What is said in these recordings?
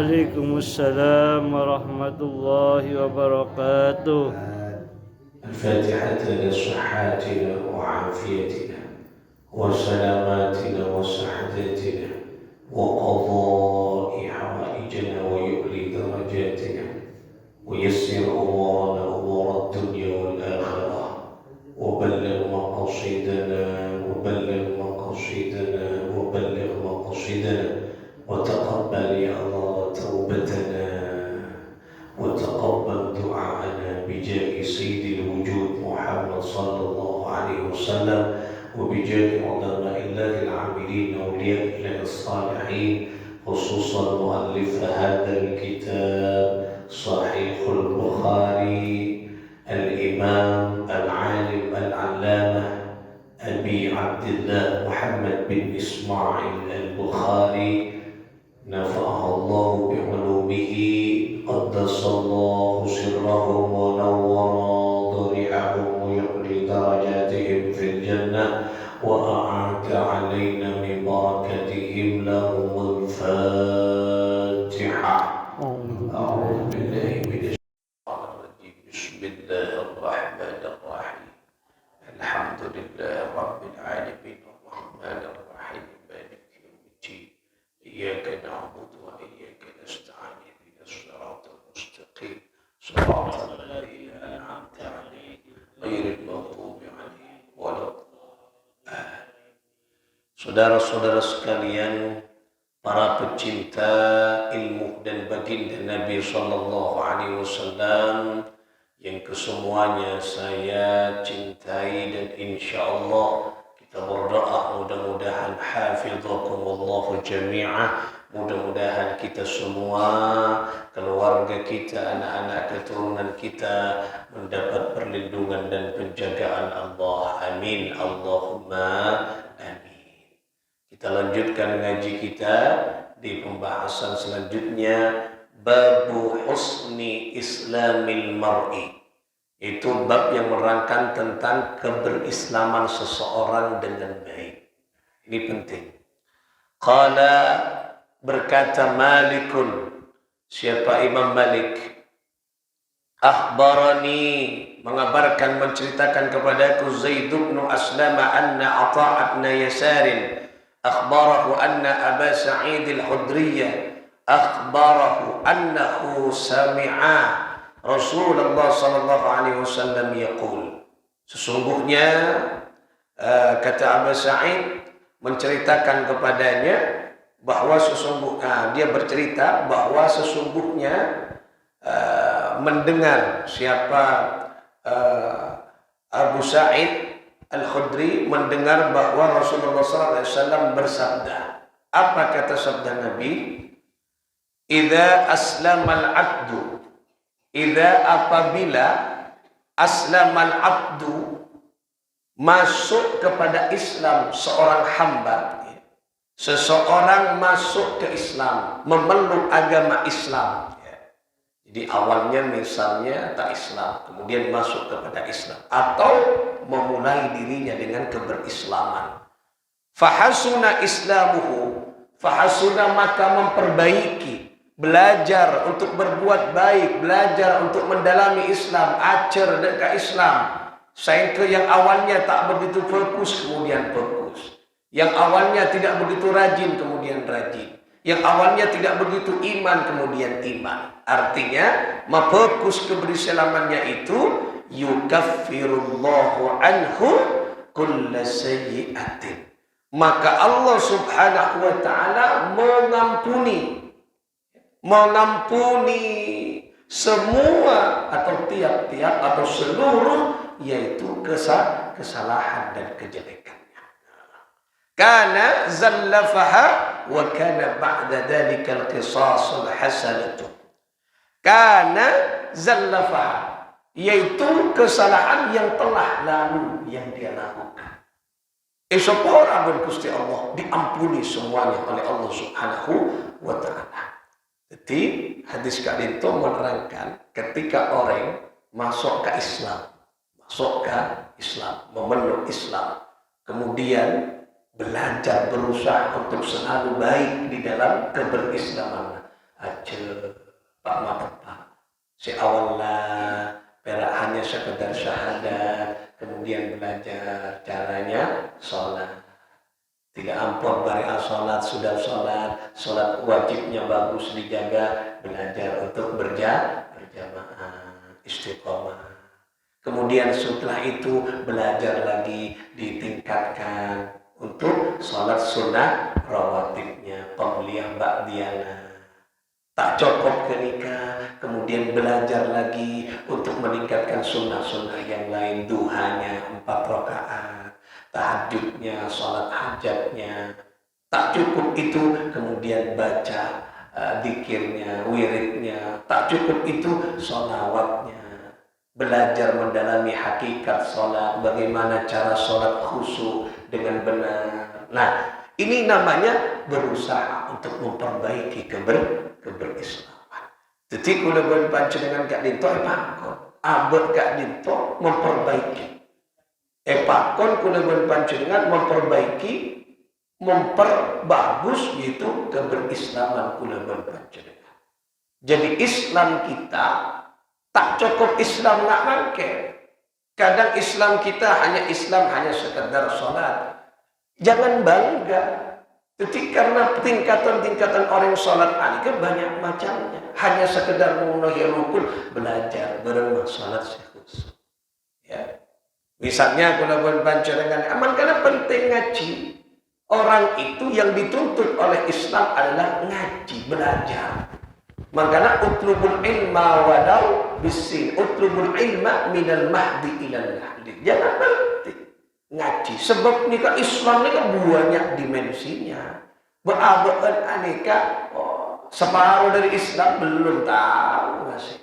Waalaikumsalam warahmatullahi wabarakatuh. الفاتحة لصحاتنا وعافيتنا وسلاماتنا وسعادتنا وقضاء حوائجنا ويؤلي درجاتنا ويسر أمورنا أمور الدنيا والآخرة وبلغ مقاصدنا وتقبل يا الله توبتنا وتقبل دعاءنا بجاه سيد الوجود محمد صلى الله عليه وسلم وبجاه علماء الله العاملين أولياء الله الصالحين خصوصا مؤلف هذا الكتاب صحيح البخاري الإمام العالم العلامة أبي عبد الله محمد بن إسماعيل البخاري نفعه الله بعلومه قدس الله سرهم ونور ضريعهم ويعلي درجاتهم في الجنة وأعاد علينا من بركتهم لهم الفاتحة. أعوذ بالله من الشيطان الرجيم. بسم الله الرحمن الرحيم. الحمد لله رب العالمين الرحمن الرحيم مالك يوم الدين إياك نعبد وإياك نستعين اهدنا الصراط المستقيم صراط الذين أنعمت عليهم غير المغضوب عليهم ولا الضالين. Saudara-saudara sekalian, para pecinta ilmu dan baginda Nabi Sallallahu Alaihi Wasallam yang kesemuanya saya cintai dan insya Allah kita berdoa mudah-mudahan hafizakumullahu jami'ah, mudah-mudahan kita semua, keluarga kita, anak-anak keturunan kita mendapat perlindungan dan penjagaan Allah. Amin. Allahumma amin. Kita lanjutkan ngaji kita di pembahasan selanjutnya, babu husni islamil mar'i. Itu bab yang menerangkan tentang keberislaman seseorang dengan baik. Ini penting. Qala, berkata Malikun, siapa Imam Malik, akhbarani, mengabarkan, menceritakan kepadaku Zaid bin Aslam anna Atha' bin Yasarin akhbarahu anna Aba Sa'id al-Khudriyya akhbarahu annahu sami'a Rasulullah sallallahu alaihi wasallam yaqul. Sesungguhnya kata Abu Sa'id menceritakan kepadanya bahwa sesungguhnya dia bercerita bahwa sesungguhnya mendengar siapa Abu Sa'id Al-Khudri mendengar bahwa Rasulullah SAW bersabda. Apa kata sabda Nabi? Idza aslamal abdu, idza apabila aslamal abdu, masuk kepada Islam seorang hamba, seseorang masuk ke Islam, memeluk agama Islam. Jadi awalnya misalnya tak Islam, kemudian masuk kepada Islam, atau memulai dirinya dengan keberislaman. Fahasuna islamuhu, fahasuna maka memperbaiki, belajar untuk berbuat baik, belajar untuk mendalami Islam, acer dekat Islam. Sehingga yang awalnya tak begitu fokus, kemudian fokus. Yang awalnya tidak begitu rajin, kemudian rajin. Yang awalnya tidak begitu iman, kemudian iman. Artinya, fokus keberislamannya itu yukaffirullahu anhu kulla sayyi'atin. Maka Allah Subhanahu wa taala mengampuni semua atau tiap-tiap atau seluruh yaitu kesalahan dan kejelekannya. Kana zallafaha wa kana ba'da dzalikal qisasul hasanatu. Kana zallafaha, yaitu kesalahan yang telah lalu yang dia lakukan. Esok orang Gusti Allah diampuni semuanya oleh Allah Subhanahu wa taala. Jadi hadis kali itu menerangkan ketika orang masuk ke Islam, memeluk Islam, kemudian belajar berusaha untuk selalu baik di dalam keberislaman. aja Pak Matepak. Si awalnya perak hanya sekedar syahadat, kemudian belajar caranya sholat. Tidak ampun bari sholat, sudah sholat wajibnya bagus dijaga, belajar untuk berjamaah, istiqomah. Kemudian setelah itu belajar lagi ditingkatkan untuk sholat sunnah rawatibnya, qabliyah ba'diyah. Tak cukup ke nikah, kemudian belajar lagi untuk meningkatkan sunnah-sunnah yang lain, duhanya 4 rakaat, tahajudnya, sholat hajatnya. Tak cukup itu, kemudian baca zikirnya, wiridnya. Tak cukup itu, sholawatnya. Belajar mendalami hakikat sholat, bagaimana cara sholat khusyuk dengan benar. Nah, ini namanya berusaha untuk memperbaiki keberislaman. Jadi kula bantu dengan Kak Dinto pakon, abot Kak Dinto memperbaiki. Pakon kula bantu dengan memperbagus yaitu keberislaman kula bantu dengan. Jadi Islam kita tak cukup Islam nak mangke. Kadang Islam kita hanya sekedar sholat. Jangan bangga. Jadi karena tingkatan-tingkatan orang sholat ini kan banyak macamnya. Hanya sekedar memenuhi rukun, belajar beremah sholat khusus. Ya. Misalnya kalau bantu dengan aman karena penting ngaji. Orang itu yang dituntut oleh Islam adalah ngaji, belajar. Makanya utlubul ilma walau bisin, utlubul ilma minal mahdi ilal lahdi. Jangan berhenti ngaji. Sebab nikah Islam ini kan banyak dimensinya. Berabad aneka, separuh dari Islam belum tahu masih.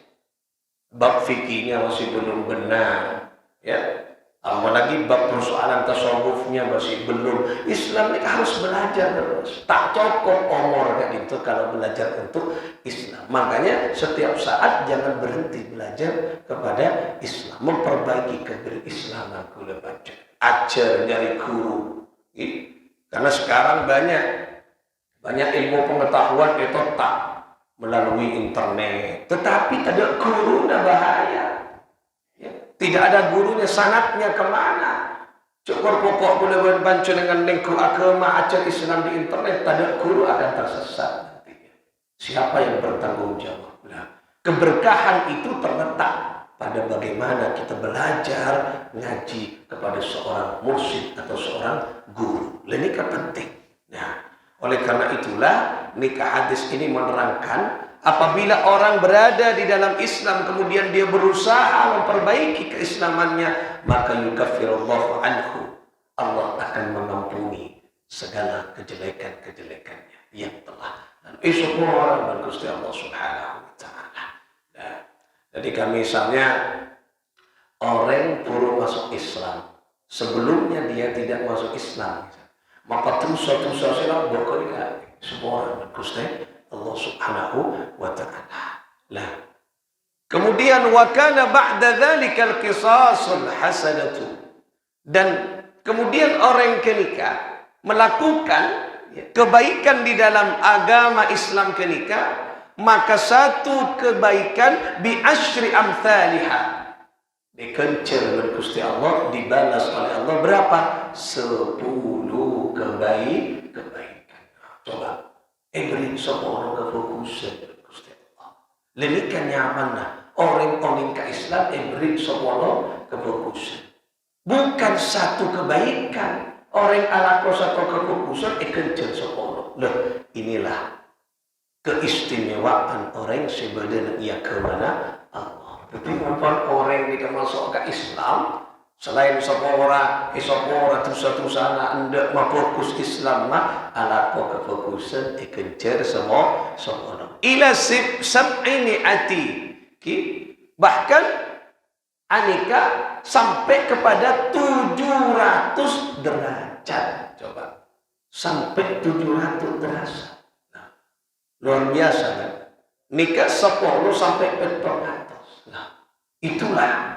Bab fikihnya masih belum benar, ya. Apalagi bab persoalan tasawufnya masih belum. Islam ini harus belajar terus. Tak cukup umur kayak gitu kalau belajar untuk Islam. Makanya setiap saat jangan berhenti belajar kepada Islam, memperbaiki keberislaman kula baca. Ajar nyari guru. Karena sekarang banyak ilmu pengetahuan itu tak melalui internet. Tetapi ada guru nah bahaya. Tidak ada gurunya, sanatnya kemana? Cukup pokok boleh bantu dengan lingkup agama ajar Islam di internet, tak ada guru akan tersesat nantinya. Siapa yang bertanggung jawab? Nah, keberkahan itu terletak pada bagaimana kita belajar ngaji kepada seorang mursyid atau seorang guru. Ini penting. Nah, oleh karena itulah nikah hadis ini menerangkan apabila orang berada di dalam Islam kemudian dia berusaha memperbaiki keislamannya, maka yukaffirullahu anhu, Allah akan mengampuni segala kejelekan-kejelekannya yang telah dan semua orang dan Gusti Allah Subhanahu wa taala. Nah, jadi kami misalnya orang baru masuk Islam, sebelumnya dia tidak masuk Islam, maka terus silang pokoknya semua orang dan Gusti Allah Subhanahu wa ta'ala. Lah. Kemudian wa kana ba'da dzalikal qisasul hasanatu. Dan kemudian orang kenika melakukan kebaikan di dalam agama Islam kenika, maka satu kebaikan bi asyri amsalihah. Dikencur oleh Gusti Allah, dibalas oleh Allah berapa? 10 kebaikan. Coba beri semua orang kefokusan Gusti Allah. Lenikan nyaman lah. Orang ke Islam beri semua orang kefokusan. Bukan satu kebaikan. Orang ala satu kefokusan kencang semua. Loh, inilah keistimewaan orang sebenarnya ia kemana Allah. Jadi orang yang masuk ke Islam, selain sepora terus-terusan anda fokus Islam mah ala kefokusan kejar semua ila sab'ini ati bahkan aneka sampai kepada 700 derajat. Coba sampai 700 derajat. Nah, luar biasa kan? Nikah 10 sampai 400. Nah, itulah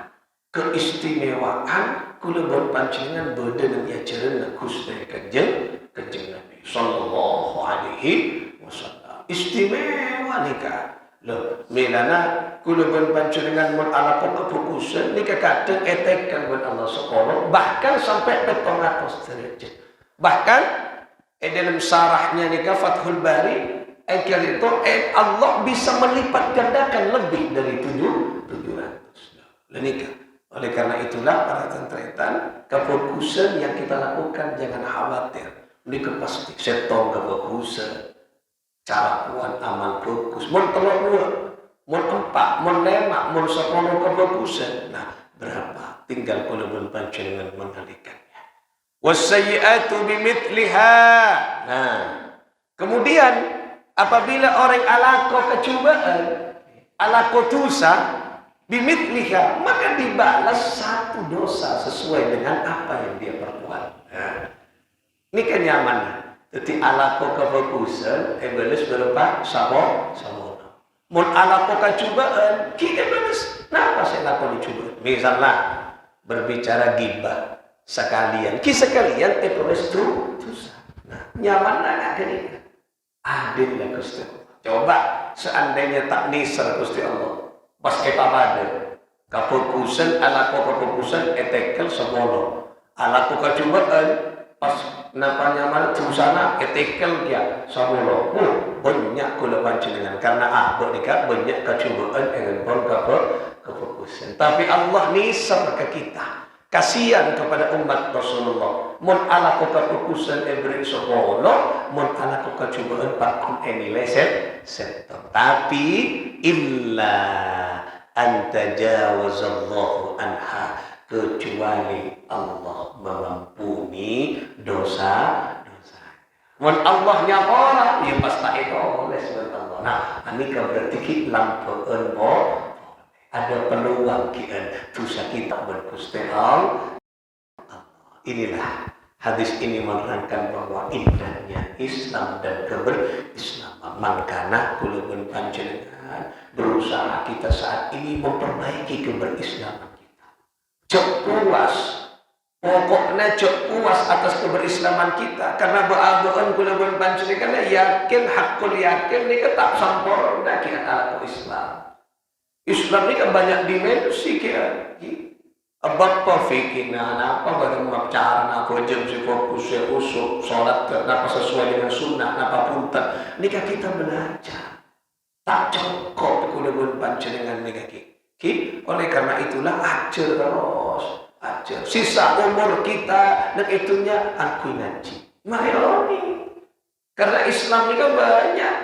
keistimewaan kula berpancingan badan yang ajaran Gusti Kanjeng Nabi sallallahu alaihi wasallam. istimewa nikah. Loh, milana kula pun panjenengan mun ala kefokusan nikah kadang etekan buat Allah sekolah bahkan sampai 700 derajat. Bahkan dalam sarahnya nikah Fathul Bari itu Allah bisa melipat gandakan lebih dari 700. Nikah. Oleh karena itulah para tentretan kefokusan yang kita lakukan jangan khawatir. Nikah pasti setong kefokusan. Cara kuat amal fokus, mun 3, mun 4, mun 5, mun 10 kefokusan. Nah, berapa? Tinggal kula mun panjenengan mengalihkannya. Wasayyi'atu bimithliha. Nah, kemudian apabila orang alaqo kecubaan, alaqo dosa bimithliha, maka dibalas satu dosa sesuai dengan apa yang dia perbuat. Nah, ini kenyamanan. Jadi alaqo kefokusan, balas berupa sama. Mun alaqo kecubaan, kita balas. Kenapa saya lakukan dicubaan? Misalnya berbicara gibah sekalian, sekalian balas dosa. Nah, nyaman enggak gini? Adil lah Gusti Allah. Coba seandainya tak nisar Gusti Allah, pas kita pada kefokusan alaqo kefokusan etekel semono. Alaqo kecubaan pas napa nyaman sana etekel dia samulo banyak kula panjenengan karena nikah banyak kecubaan dengan pun kefokusan. Tapi Allah nisar ke kita, kasihan kepada umat Rasulullah. Mun ala kefokusan beri sepuluh, mun ala kecubaan pakun nilai seton. Tapi illa anta jawazallahu anha, kecuali Allah mengampuni dosa-dosa. Mun Allah nyapora, ya pasti oleh Allah. Nah, ini berarti kita lampuan ada peluang kita dosa kita bergusti Allah. Inilah hadis ini menerangkan bahwa indahnya Islam dan keberislaman. Makanya kula panjenengan berusaha kita saat ini memperbaiki keberislaman. Cek puas, pokoknya cek puas atas keberislaman kita karena beragam kula panjenengan yakin hakul yakin ini tak sempurna kita ala Islam. Islam ini kan banyak dimensi kita. Abang fikir apa bagaimana cara apa jam si fokus usuk sholat apa sesuai dengan sunnah apa punten. Nikah kita belajar tak cukup kula panjenengan nikah kita. Oleh karena itulah ajar terus, ajar. Sisa umur kita dan itunya aku ngaji. Mayoni. Karena Islam ini kan banyak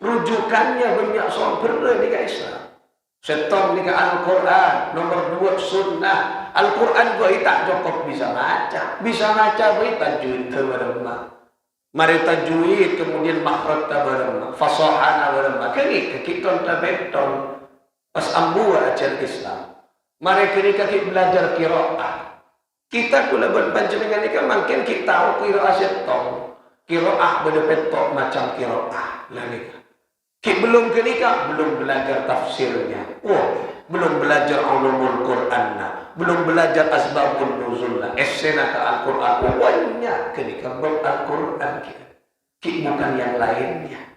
rujukannya, banyak sumber nikah Islam. Seton nikah Al-Quran, nomor 2 sunnah. Al-Quran gua tak cukup bisa baca gua tajwid bareng. Mari tajwid kemudian makhraj bareng, fasahana bareng. Kini kita beton. Pas ambua ajar Islam. Mari kini belajar qiraah. Kita kula panjenengan ini kan makin kita tahu qiraah setong. Qiraah bedepetok macam qiraah. Lah nikah. Belum kenikah, belum belajar tafsirnya. Belum belajar ulumul Qur'anna, belum belajar asbabun nuzulna, esena ke Al-Qur'an. Banyak kenikah Al-Qur'an bukan yang lainnya.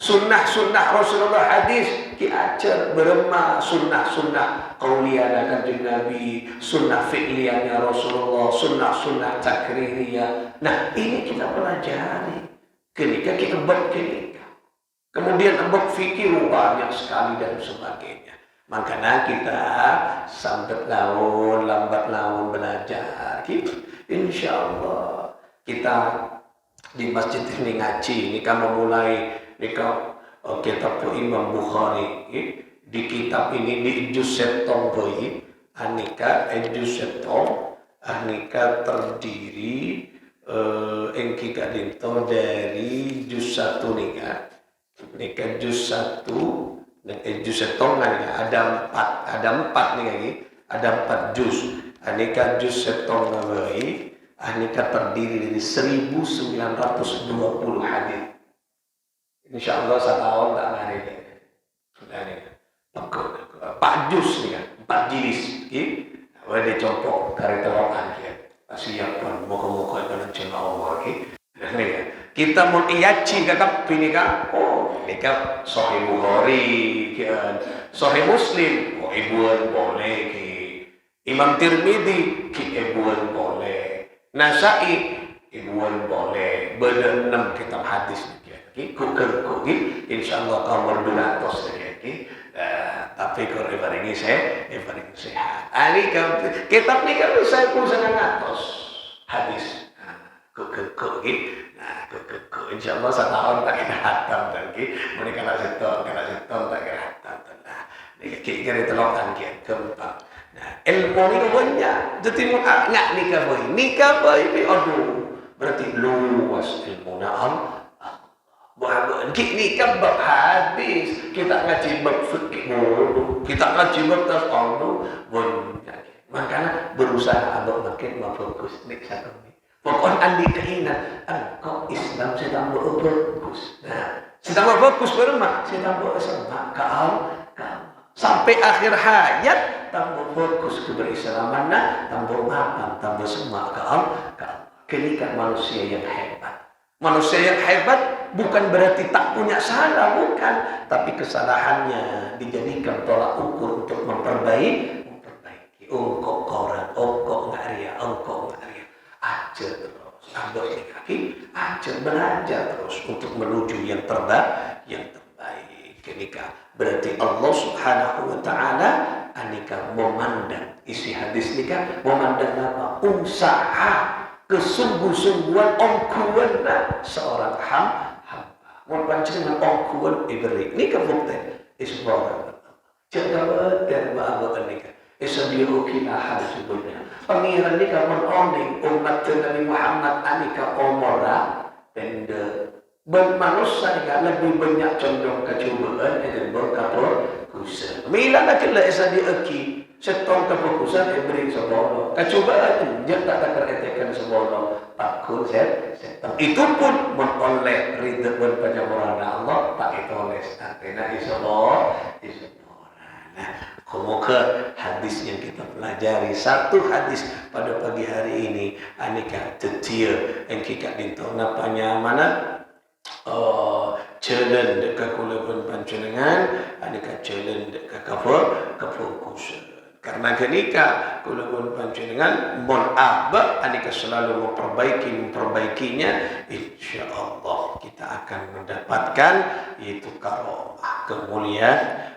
Sunnah-sunnah Rasulullah hadis diajar berema sunnah-sunnah qauliyah kanjeng Nabi, sunnah fi'liyahnya Rasulullah, sunnah-sunnah takririyah. Nah, ini kita pelajari. Kenika kita berkenika. Kemudian abad fikir banyak sekali dan sebagainya. Makanya kita lambat laun belajar. Insyaallah kita di masjid ini ngaji, ini kan memulai kitab Imam Bukhari di kitab ini di juz setong boy anika juz setong anika terdiri engkika dinto dari juz 1 nika juz 1 dan juz setong ada 4 nih lagi ada 4 juz anika juz setong boy anika terdiri dari 1920 hadis. Insyaallah setahun tak lari ni. Sudah ni. Pak juz ni kan, 4 jilid. Ada contoh dari terokan dia. Siap pun muka-muka dengan cuma Allah. Kita mau iaci kakak ini kan. ini kan Sahih Bukhari kan, Sahih Muslim ibuan boleh ki, Imam Tirmidzi ki ibuan boleh, Nasai ibuan boleh, beda 6 kitab hadis ki insyaallah kamu 200 ki. Tapi kalau ibarat ini saya sehat. Ini kan kitab ini kan saya pun sangat atas hadis. Insyaallah setahun tak kena hatam lagi. Mereka nak setahun tak kena hatam. Nah, ini kira telokan keempat. Nah, ilmu ni banyak. Jadi nak nikah boy ni aduh. Berarti luas ilmu na'am. Bukan ni kan bab hadis, kita ngaji bab fikih dulu, kita ngaji bab tasawuf banyak. Makanya berusaha abang makin fokus ni satu ni. Pokoknya andi keinginan, engkau Islam sedang berfokus. Nah, sedang berfokus berumah, sedang bersama kau. Sampai akhir hayat, tambah fokus ke berislaman, tambah mapan, tambah semua kau. Kelikan manusia yang hebat. Manusia yang hebat bukan berarti tak punya salah, bukan. Tapi kesalahannya dijadikan tolak ukur untuk memperbaiki. Engkau koran, engkau ngaria. Ajar terus. Ambil kaki, ajar belajar terus untuk menuju yang terbaik. Kenika berarti Allah Subhanahu wa taala anika memandang isi hadis nikah, memandang apa? Usaha kesungguh-sungguhan ongkuan seorang hamba. Mun panjenengan ongkuan iberi ni kabukten isbara. Jangan betul bahwa nikah. Isabiru kinahan sebenarnya. Pangeran ni kawan oning umat Nabi Muhammad anika omora dan bermanusia ni lebih banyak condong kecubaan dan berkapur-kusan. Mila nak kena isabi aki. Setong kefokusan beri sebolo. Kecubaan dia tak akan etekan sebolo. Takut setong. Itu pun menoleh ridha dan penyamuran Allah tak ditulis. Artinya isobor. Nah, semoga hadis yang kita pelajari satu hadis pada pagi hari ini anika tetir yang kita dinto napanya mana jalan dekat kulaban panjenengan anika jalan dekat kefokusan. Karena kenika kulaban panjenengan mon aba anika selalu memperbaikinya, insyaallah kita akan mendapatkan yaitu karomah, kemuliaan.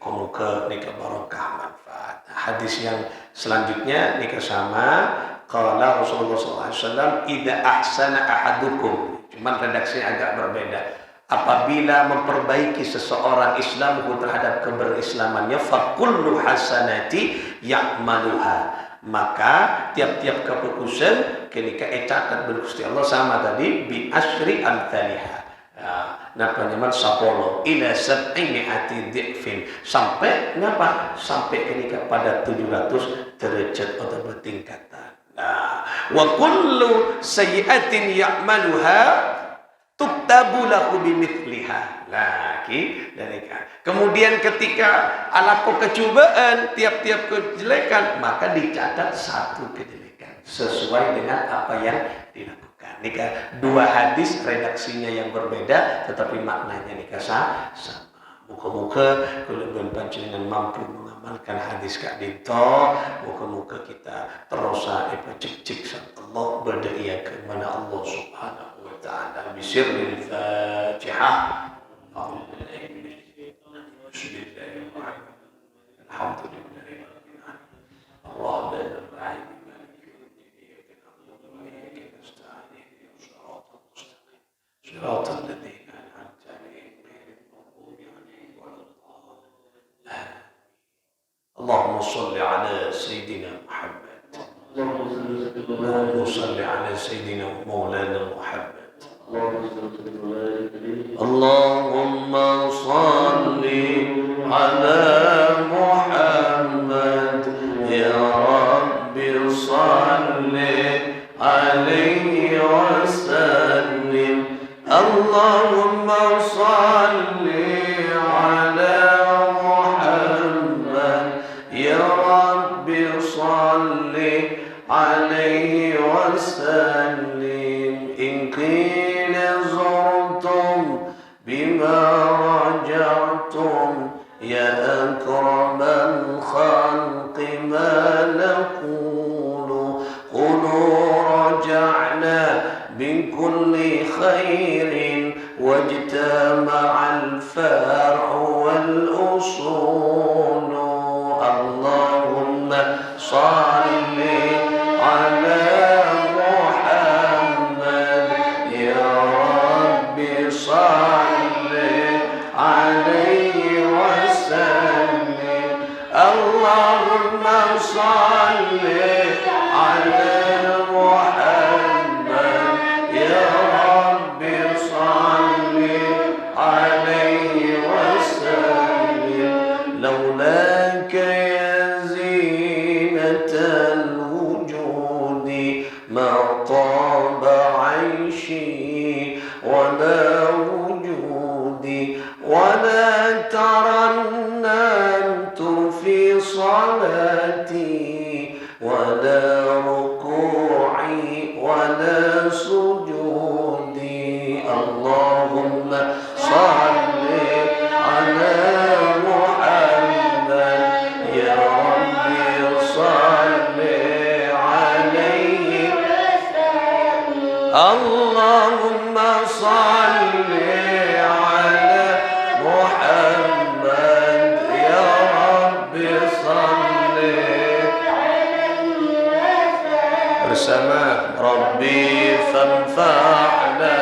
Muka nikah barakah manfaat. Hadis yang selanjutnya nikah sama qala Rasulullah SAW idza ahsana ahadukum. Cuman redaksinya agak berbeda. Apabila memperbaiki seseorang Islamku terhadap keberislamannya, fakullu hasanati ya'maluha, maka tiap-tiap keputusan ketika catat Gusti Allah sama tadi bi asyri amthaliha. Napa nyaman sapolo ila sab'imi'ati dhi'fin, sampai napa sampai ketika pada 700 derajat atau bertingkatan. Wa kullu sayyi'atin ya'maluha tuktabu lahu bimithliha. Kemudian ketika alaku kecubaan, tiap-tiap kejelekan, maka dicatat satu kejelekan sesuai dengan apa yang dilakukan. Nikah dua hadis redaksinya yang berbeda, tetapi maknanya nikah sama. Muka-muka kelebihan panjenengan mampu mengamalkan hadis Kak Dinto. Muka-muka kita terus cek Allah berdaya ke mana Allah Subhanahu wa taala. Bisirril Fatihah. Alhamdulillah. صراط الذين أنعمت عليهم غير المغضوب عليهم ولا الضالين. اللهم صل على سيدنا محمد. اللهم صل على سيدنا مولانا محمد. اللهم صل على محمد يا رب صل عليه وسلم. اللهم صل على محمد يا رب صل عليه وسلم. إن قيل شرعتم يا أكرم الخلق ما نقول قولوا رجعنا بكل خير واجتمع الفرع والأصول اللهم صل على محمد يا رب صل عليه وسلم اللهم صل على محمد يا رب صل عليه وسلم لولاك يا زينة الوجود ما طاب عيشي ولا وجودي ولا ترنمت في صلاتي ولا ركوعي ولا سجودي اللهم صل على محمد يا ربي صل عليه اللهم صل على محمد يا ربي صل bersama Rabbi fanfa'na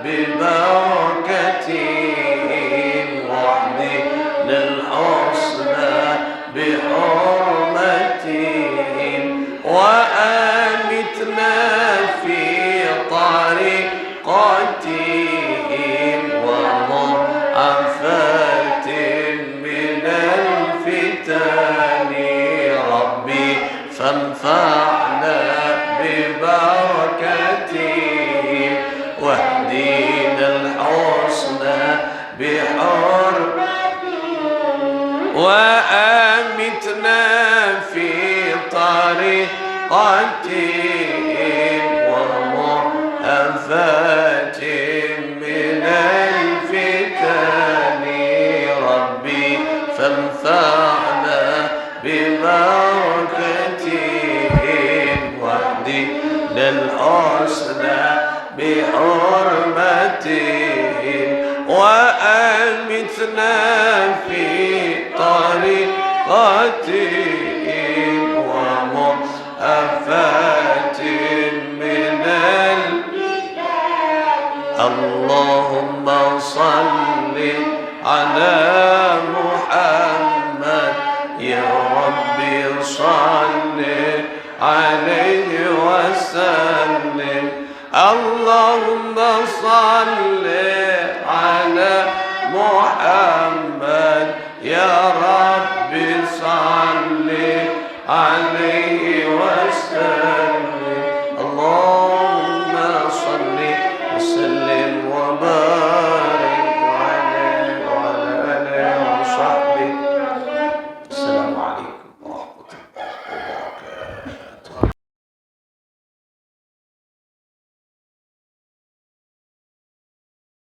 bibarakatihim wahdina al-husna bihurmatihim wa amitna fi طريقتهم ومعافاة من الفتن ربي فانفعنا ببركتهم واهدنا الحسنى بحرمتهم وأمتنا في طريقتهم ومعافاة من الفتن ربي فانفعنا ببركتهم واهدنا الحسنى بحرمتهم وأمتنا في طريقتهم ومعافاة من اللهم صل على محمد يا ربي صل عليه وسلم اللهم صل على محمد يا رب